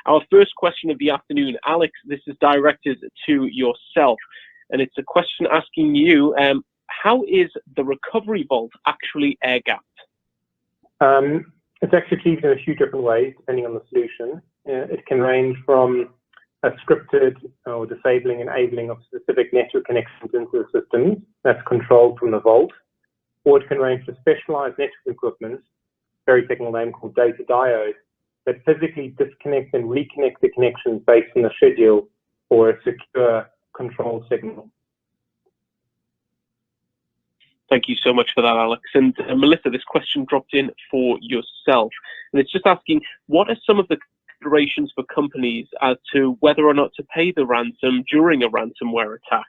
Our first question of the afternoon, Alex, this is directed to yourself, and it's a question asking you, how is the recovery vault actually air-gapped? It's actually achieved in a few different ways, depending on the solution. It can range from a scripted or disabling, enabling of specific network connections into the systems that's controlled from the vault, or it can range to specialized network equipment, very technical name called data diodes, that physically disconnect and reconnect the connections based on a schedule or a secure control signal. Thank you so much for that, Alex. And Melissa, this question dropped in for yourself, and it's just asking, what are some of the considerations for companies as to whether or not to pay the ransom during a ransomware attack?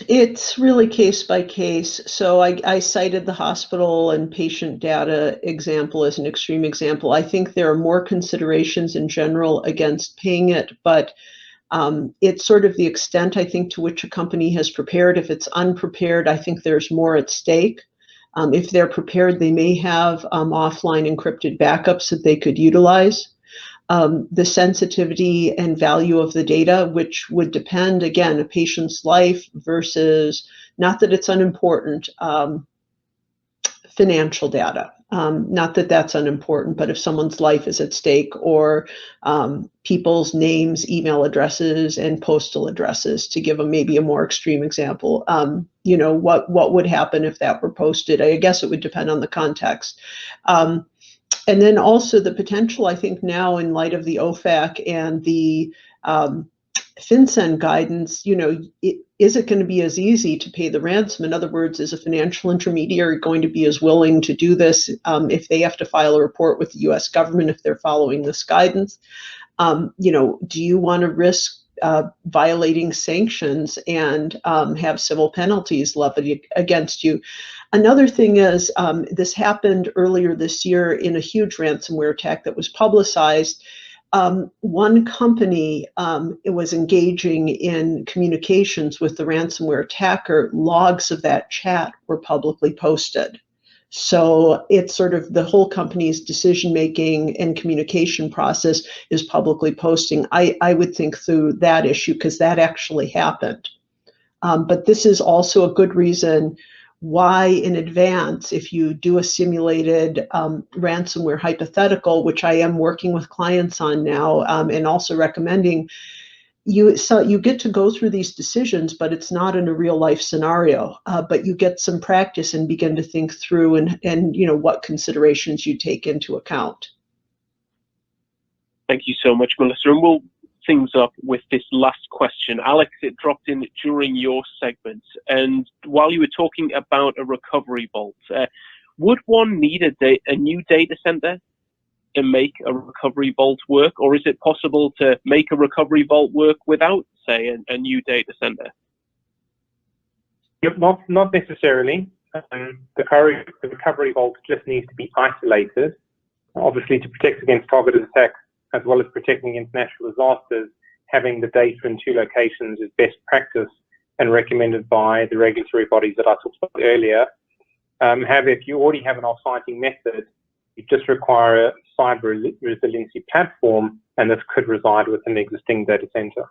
It's really case by case. So I cited the hospital and patient data example as an extreme example. I think there are more considerations in general against paying it, but it's sort of the extent, I think, to which a company has prepared. If it's unprepared, I think there's more at stake. If they're prepared, they may have offline encrypted backups that they could utilize. The sensitivity and value of the data, which would depend, again, a patient's life versus, not that it's unimportant, financial data. Not that that's unimportant, but if someone's life is at stake, or people's names, email addresses, and postal addresses, to give them maybe a more extreme example, you know, what would happen if that were posted? I guess it would depend on the context. And then also the potential, I think now in light of the OFAC and the FinCEN guidance, you know, is it going to be as easy to pay the ransom? In other words, is a financial intermediary going to be as willing to do this if they have to file a report with the US government if they're following this guidance? You know, do you want to risk violating sanctions and have civil penalties levied against you? Another thing is, this happened earlier this year in a huge ransomware attack that was publicized. One company it was engaging in communications with the ransomware attacker. Logs of that chat were publicly posted. So it's sort of the whole company's decision-making and communication process is publicly posting. I would think through that issue because that actually happened. But this is also a good reason why in advance, if you do a simulated ransomware hypothetical, which I am working with clients on now and also recommending, you get to go through these decisions, but it's not in a real life scenario, but you get some practice and begin to think through and you know what considerations you take into account. Thank you so much, Melissa. And we'll things up with this last question. Alex, it dropped in during your segment, and while you were talking about a recovery vault, would one need a new data center to make a recovery vault work, or is it possible to make a recovery vault work without, say, a new data center? Yep, not necessarily. The recovery vault just needs to be isolated, obviously to protect against targeted attacks, as well as protecting against natural disasters. Having the data in two locations is best practice and recommended by the regulatory bodies that I talked about earlier. However, if you already have an off-siting method, you just require a cyber resiliency platform, and this could reside within the existing data center.